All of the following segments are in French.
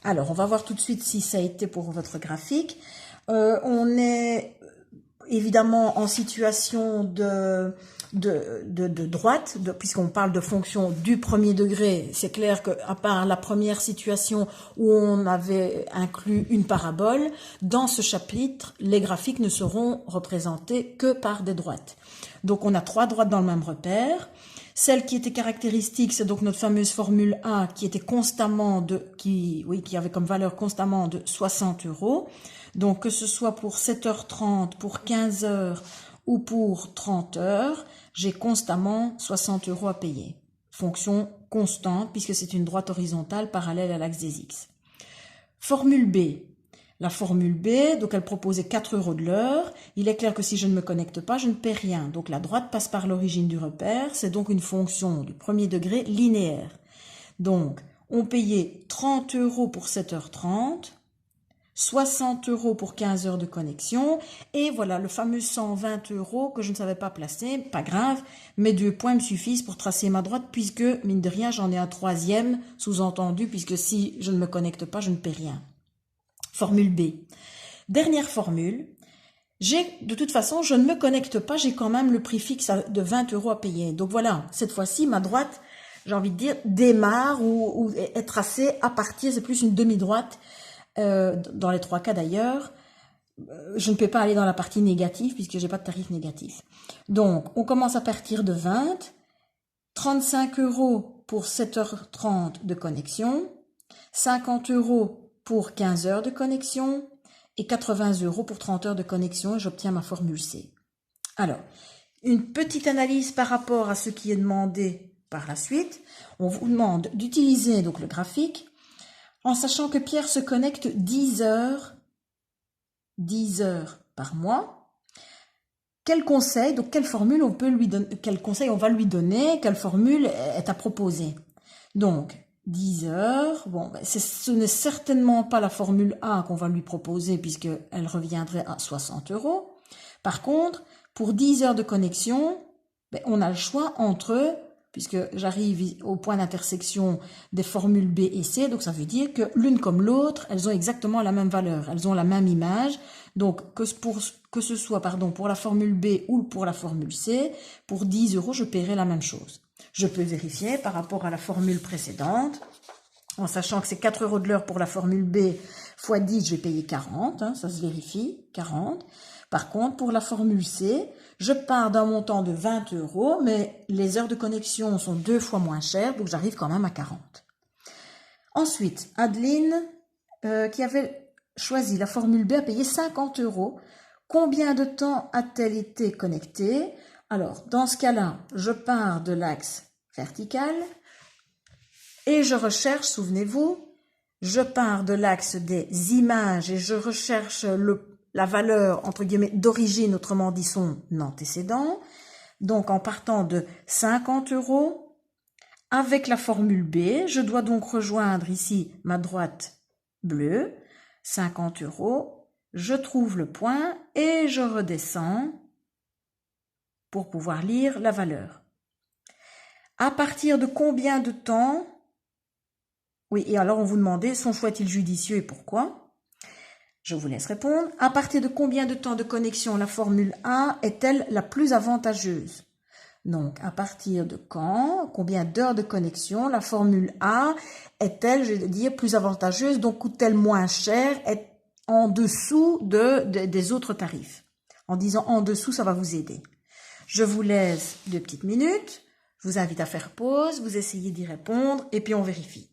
Alors, on va voir tout de suite si ça a été pour votre graphique. On est évidemment en situation de droite, puisqu'on parle de fonction du premier degré. C'est clair qu'à part la première situation où on avait inclus une parabole, dans ce chapitre, les graphiques ne seront représentés que par des droites. Donc on a 3 droites dans le même repère. Celle qui était caractéristique, c'est donc notre fameuse formule A qui était constamment qui avait comme valeur constamment de 60 €. Donc que ce soit pour 7h30, pour 15h ou pour 30h, j'ai constamment 60 € à payer. Fonction constante puisque c'est une droite horizontale parallèle à l'axe des X. Formule B. La formule B, donc elle proposait 4 € de l'heure. Il est clair que si je ne me connecte pas, je ne paie rien. Donc la droite passe par l'origine du repère. C'est donc une fonction du premier degré linéaire. Donc on payait 30 € pour 7h30, 60 € pour 15 heures de connexion. Et voilà le fameux 120 € que je ne savais pas placer. Pas grave, mes 2 points me suffisent pour tracer ma droite puisque, mine de rien, j'en ai un troisième sous-entendu puisque si je ne me connecte pas, je ne paie rien. Formule B. Dernière formule, de toute façon, je ne me connecte pas, j'ai quand même le prix fixe de 20 € à payer. Donc voilà, cette fois-ci, ma droite, j'ai envie de dire, démarre ou est tracée à partir, c'est plus une demi-droite, dans les 3 cas d'ailleurs. Je ne peux pas aller dans la partie négative puisque j'ai pas de tarif négatif. Donc, on commence à partir de 20, 35 € pour 7h30 de connexion, 50 € pour 15 heures de connexion et 80 € pour 30 heures de connexion et j'obtiens ma formule C. Alors, une petite analyse par rapport à ce qui est demandé par la suite. On vous demande d'utiliser donc le graphique en sachant que Pierre se connecte 10 heures par mois. Quel conseil, donc quelle formule on peut lui donner, quel conseil on va lui donner, quelle formule est à proposer. Donc, 10 heures, bon, ce n'est certainement pas la formule A qu'on va lui proposer puisqu'elle reviendrait à 60 €. Par contre, pour 10 heures de connexion, on a le choix entre, puisque j'arrive au point d'intersection des formules B et C, donc ça veut dire que l'une comme l'autre, elles ont exactement la même valeur, elles ont la même image. Donc que ce soit pour la formule B ou pour la formule C, pour 10 €, je paierai la même chose. Je peux vérifier par rapport à la formule précédente, en sachant que c'est 4 € de l'heure pour la formule B, fois 10, je vais payer 40, ça se vérifie, 40. Par contre, pour la formule C, je pars d'un montant de 20 €, mais les heures de connexion sont 2 fois moins chères, donc j'arrive quand même à 40. Ensuite, Adeline, qui avait choisi la formule B, a payé 50 €. Combien de temps a-t-elle été connectée? Alors, dans ce cas-là, je pars de l'axe vertical et je recherche, souvenez-vous, je pars de l'axe des images et je recherche la valeur, entre guillemets, d'origine, autrement dit son antécédent. Donc, en partant de 50 €, avec la formule B, je dois donc rejoindre ici ma droite bleue, 50 €, je trouve le point et je redescends pour pouvoir lire la valeur. À partir de combien de temps? Oui, et alors on vous demandait, son choix est-il judicieux et pourquoi? Je vous laisse répondre. À partir de combien de temps de connexion la formule A est-elle la plus avantageuse? Donc, à partir de quand, combien d'heures de connexion la formule A est-elle, je vais dire, plus avantageuse, donc coûte-t-elle moins cher, est en dessous des autres tarifs? En disant en dessous, ça va vous aider. Je vous laisse 2 petites minutes, je vous invite à faire pause, vous essayez d'y répondre et puis on vérifie.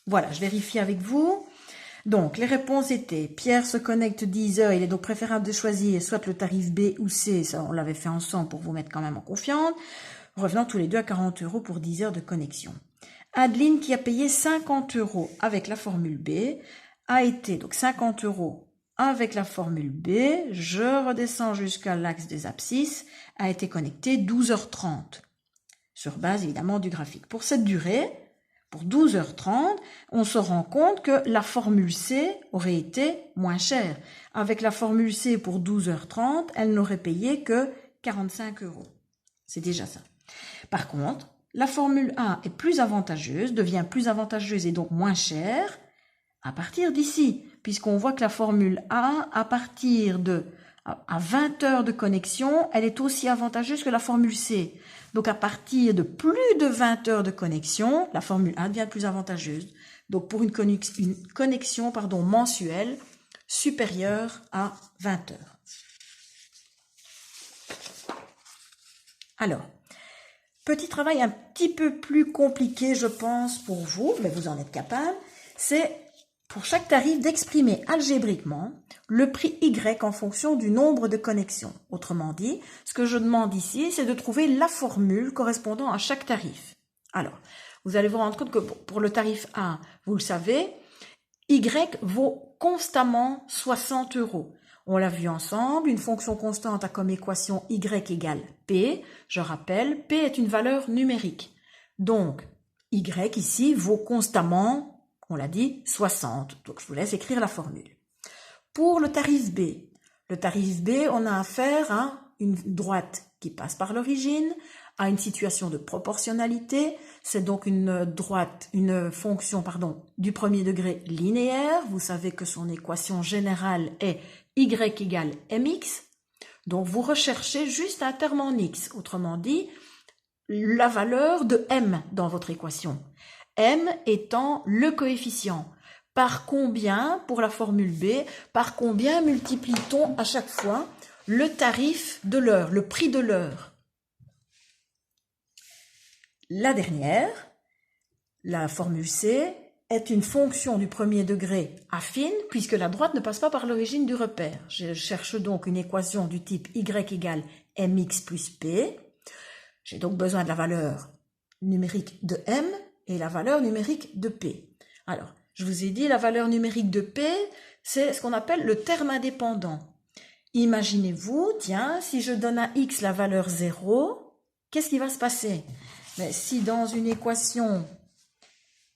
Voilà, je vérifie avec vous. Donc, les réponses étaient, Pierre se connecte 10 heures, il est donc préférable de choisir soit le tarif B ou C, ça on l'avait fait ensemble pour vous mettre quand même en confiance, revenant tous les deux à 40 € pour 10 heures de connexion. Adeline, qui a payé 50 € avec la formule B, a été donc 50 € avec la formule B, je redescends jusqu'à l'axe des abscisses, a été connecté 12h30, sur base évidemment du graphique. Pour cette durée, pour 12h30, on se rend compte que la formule C aurait été moins chère. Avec la formule C pour 12h30, elle n'aurait payé que 45 €. C'est déjà ça. Par contre, la formule A est plus avantageuse, devient plus avantageuse et donc moins chère, À partir d'ici, puisqu'on voit que la formule A, à partir de à 20 heures de connexion, elle est aussi avantageuse que la formule C. Donc à partir de plus de 20 heures de connexion, la formule A devient plus avantageuse. Donc pour une connexion mensuelle supérieure à 20 heures. Alors, petit travail un petit peu plus compliqué, je pense, pour vous, mais vous en êtes capable, c'est pour chaque tarif d'exprimer algébriquement le prix Y en fonction du nombre de connexions. Autrement dit, ce que je demande ici, c'est de trouver la formule correspondant à chaque tarif. Alors, vous allez vous rendre compte que pour le tarif A, vous le savez, Y vaut constamment 60 €. On l'a vu ensemble, une fonction constante a comme équation Y égale P. Je rappelle, P est une valeur numérique. Donc, Y ici vaut constamment, on l'a dit, 60. Donc, je vous laisse écrire la formule. Pour le tarif B, on a affaire à une droite qui passe par l'origine, à une situation de proportionnalité. C'est donc une fonction du premier degré linéaire. Vous savez que son équation générale est Y égale mx. Donc, vous recherchez juste un terme en x. Autrement dit, la valeur de m dans votre équation. M étant le coefficient. Par combien, pour la formule B, par combien multiplie-t-on à chaque fois le tarif de l'heure, le prix de l'heure? La dernière, la formule C, est une fonction du premier degré affine, puisque la droite ne passe pas par l'origine du repère. Je cherche donc une équation du type Y égale mx plus P. J'ai donc besoin de la valeur numérique de M et la valeur numérique de P. Alors, je vous ai dit, la valeur numérique de P, c'est ce qu'on appelle le terme indépendant. Imaginez-vous, tiens, si je donne à X la valeur 0, qu'est-ce qui va se passer? Mais si dans une équation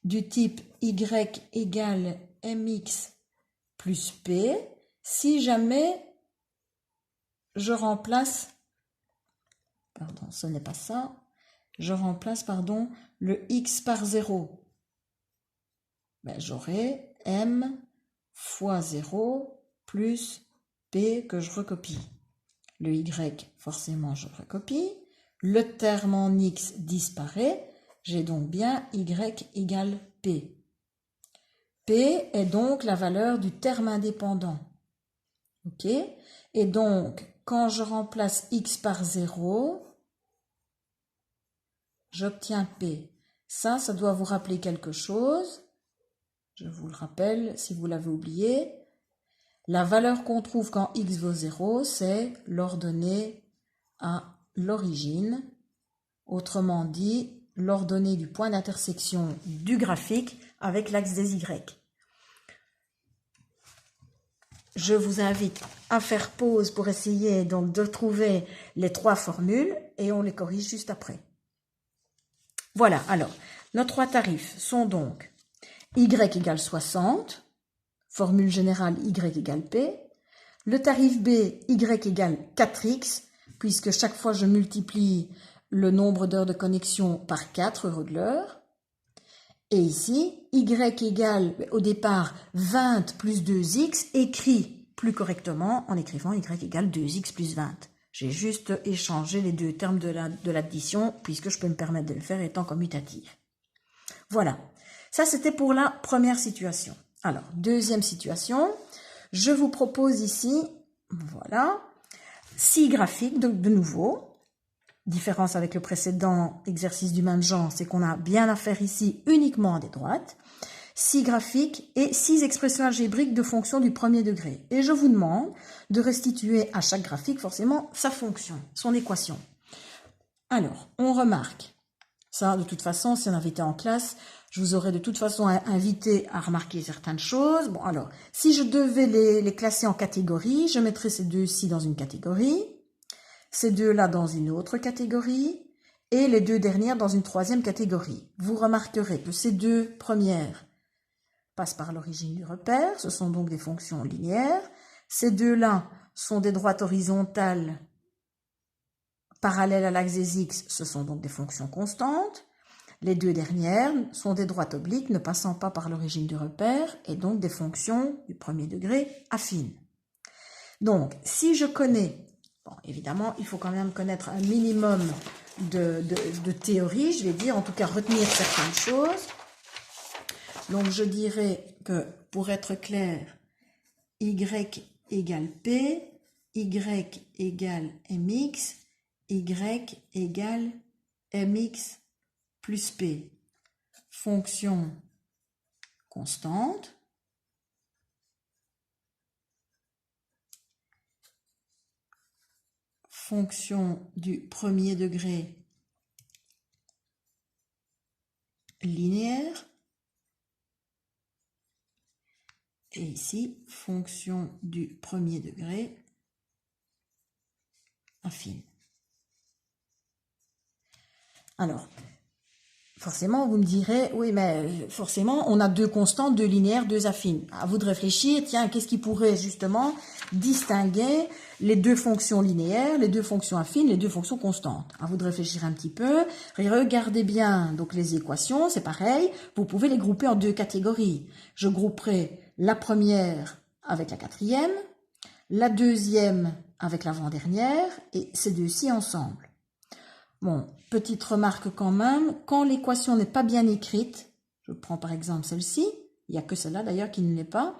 du type Y égale mx plus P, si jamais je remplace, pardon, ce n'est pas ça, je remplace, le x par 0, j'aurai m fois 0 plus p que je recopie. Le y, forcément, je recopie. Le terme en x disparaît. J'ai donc bien y égale p. P est donc la valeur du terme indépendant. OK? Et donc, quand je remplace x par 0, j'obtiens P. Ça doit vous rappeler quelque chose. Je vous le rappelle si vous l'avez oublié. La valeur qu'on trouve quand x vaut 0, c'est l'ordonnée à l'origine. Autrement dit, l'ordonnée du point d'intersection du graphique avec l'axe des Y. Je vous invite à faire pause pour essayer donc de trouver les trois formules et on les corrige juste après. Voilà, alors, nos trois tarifs sont donc Y égale 60, formule générale Y égale P, le tarif B, Y égale 4x, puisque chaque fois je multiplie le nombre d'heures de connexion par 4 € de l'heure, et ici, Y égale au départ 20 plus 2x, écrit plus correctement en écrivant Y égale 2x plus 20. J'ai juste échangé les deux termes de l'addition, puisque je peux me permettre de le faire étant commutatif. Voilà, ça c'était pour la première situation. Alors, deuxième situation, je vous propose ici, voilà, 6 graphiques, donc de nouveau. Différence avec le précédent exercice du même genre, c'est qu'on a bien affaire ici uniquement à des droites. 6 graphiques et 6 expressions algébriques de fonctions du premier degré. Et je vous demande de restituer à chaque graphique forcément sa fonction, son équation. Alors, on remarque, ça de toute façon, si on avait été en classe, je vous aurais de toute façon invité à remarquer certaines choses. Bon, alors, si je devais les classer en catégories, je mettrais ces deux-ci dans une catégorie, ces deux-là dans une autre catégorie, et les deux dernières dans une troisième catégorie. Vous remarquerez que ces deux premières passent par l'origine du repère, ce sont donc des fonctions linéaires. Ces deux-là sont des droites horizontales parallèles à l'axe des x, ce sont donc des fonctions constantes. Les deux dernières sont des droites obliques ne passant pas par l'origine du repère et donc des fonctions du premier degré affines. Donc, si je connais, bon, évidemment, il faut quand même connaître un minimum de théorie, je vais dire, en tout cas retenir certaines choses. Donc, je dirais que, pour être clair, y égale p, y égale mx, y égale mx plus p. Fonction constante. Fonction du premier degré linéaire. Et ici, fonction du premier degré affine. Alors, forcément, vous me direz, oui, mais forcément, on a deux constantes, deux linéaires, deux affines. À vous de réfléchir, tiens, qu'est-ce qui pourrait justement distinguer les deux fonctions linéaires, les deux fonctions affines, les deux fonctions constantes? À vous de réfléchir un petit peu. Regardez bien, donc les équations, c'est pareil, vous pouvez les grouper en deux catégories. Je grouperai la première avec la quatrième, la deuxième avec l'avant-dernière, et ces deux-ci ensemble. Bon, petite remarque quand même, quand l'équation n'est pas bien écrite, je prends par exemple celle-ci, il n'y a que celle-là d'ailleurs qui ne l'est pas,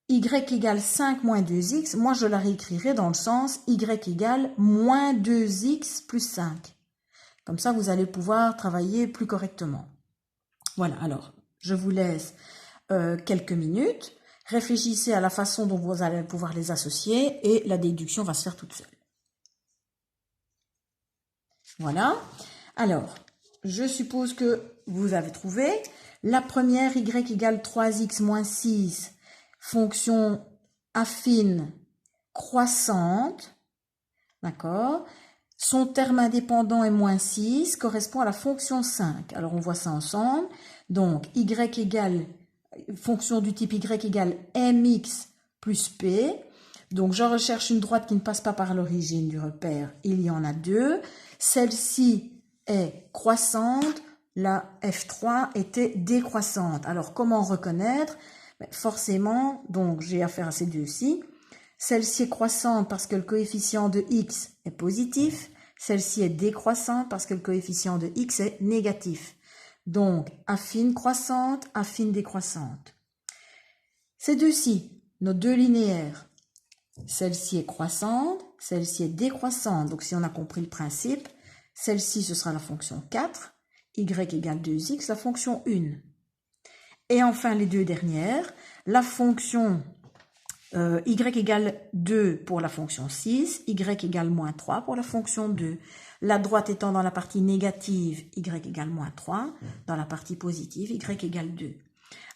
y égale 5 moins 2x, moi je la réécrirai dans le sens y égale moins 2x plus 5. Comme ça, vous allez pouvoir travailler plus correctement. Voilà, alors, je vous laisse quelques minutes. Réfléchissez à la façon dont vous allez pouvoir les associer et la déduction va se faire toute seule. Voilà. Alors, je suppose que vous avez trouvé. La première, y égale 3x moins 6, fonction affine croissante. D'accord. Son terme indépendant est moins 6, correspond à la fonction 5. Alors, on voit ça ensemble. Donc, y égale, fonction du type y égale mx plus p. Donc, je recherche une droite qui ne passe pas par l'origine du repère. Il y en a deux. Celle-ci est croissante, la F3 était décroissante. Alors, comment reconnaître? Forcément, donc j'ai affaire à ces deux-ci. Celle-ci est croissante parce que le coefficient de x est positif. Celle-ci est décroissante parce que le coefficient de x est négatif. Donc, affine croissante, affine décroissante. Ces deux-ci, nos deux linéaires, celle-ci est croissante, celle-ci est décroissante. Donc, si on a compris le principe, celle-ci, ce sera la fonction 4, y égale 2x, la fonction 1. Et enfin, les deux dernières, la fonction y égale 2 pour la fonction 6, y égale moins 3 pour la fonction 2. La droite étant dans la partie négative, y égale moins 3, dans la partie positive, y égale 2.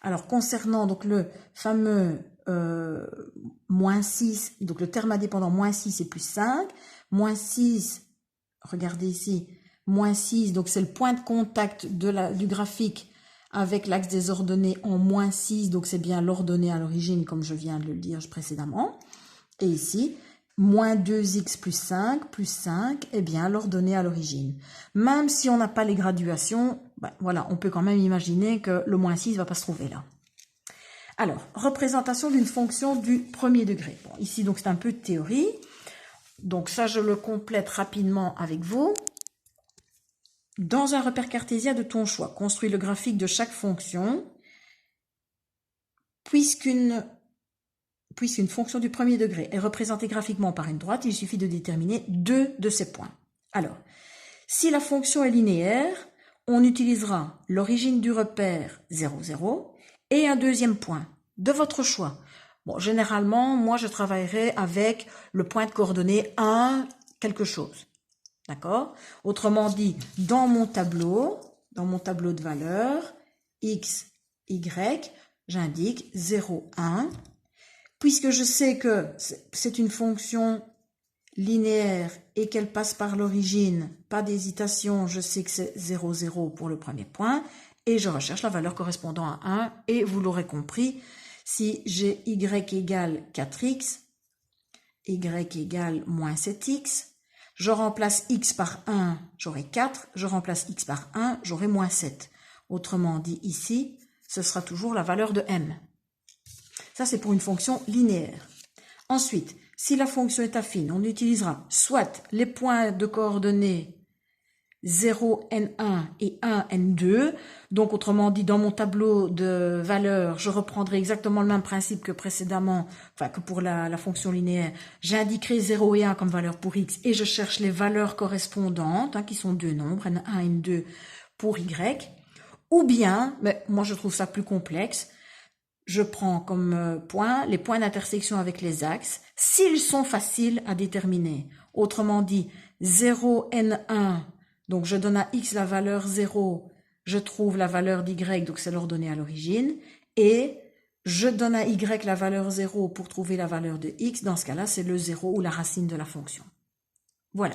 Alors, concernant donc le fameux moins 6, donc le terme indépendant moins 6 et plus 5, moins 6, regardez ici, moins 6, donc c'est le point de contact du graphique avec l'axe des ordonnées en moins 6, donc c'est bien l'ordonnée à l'origine comme je viens de le dire précédemment. Et ici, moins 2x plus 5, eh bien l'ordonnée à l'origine. Même si on n'a pas les graduations, ben, voilà, on peut quand même imaginer que le moins 6 ne va pas se trouver là. Alors, représentation d'une fonction du premier degré. Bon, ici, donc, c'est un peu de théorie. Donc, ça, je le complète rapidement avec vous. Dans un repère cartésien de ton choix, construis le graphique de chaque fonction. Puisqu'une fonction du premier degré est représentée graphiquement par une droite, il suffit de déterminer deux de ces points. Alors, si la fonction est linéaire, on utilisera l'origine du repère 0, 0 et un deuxième point de votre choix. Bon, généralement, moi, je travaillerai avec le point de coordonnées 1, quelque chose. D'accord? Autrement dit, dans mon tableau de valeurs, x, y, j'indique 0, 1. Puisque je sais que c'est une fonction linéaire et qu'elle passe par l'origine, pas d'hésitation, je sais que c'est 0, 0 pour le premier point, et je recherche la valeur correspondant à 1, et vous l'aurez compris, si j'ai y égale 4x, y égale moins 7x, Je remplace x par 1, j'aurai 4. Je remplace x par 1, j'aurai moins 7. Autrement dit, ici, ce sera toujours la valeur de m. Ça, c'est pour une fonction linéaire. Ensuite, si la fonction est affine, on utilisera soit les points de coordonnées 0, n1 et 1, n2. Donc, autrement dit, dans mon tableau de valeurs, je reprendrai exactement le même principe que précédemment, enfin que pour la fonction linéaire. J'indiquerai 0 et 1 comme valeur pour x et je cherche les valeurs correspondantes, qui sont deux nombres, n1 et n2 pour y. Ou bien, mais moi je trouve ça plus complexe, je prends comme point les points d'intersection avec les axes, s'ils sont faciles à déterminer. Autrement dit, 0, n1, donc je donne à x la valeur 0, je trouve la valeur d'y, donc c'est l'ordonnée à l'origine, et je donne à y la valeur 0 pour trouver la valeur de x, dans ce cas-là c'est le 0 ou la racine de la fonction. Voilà.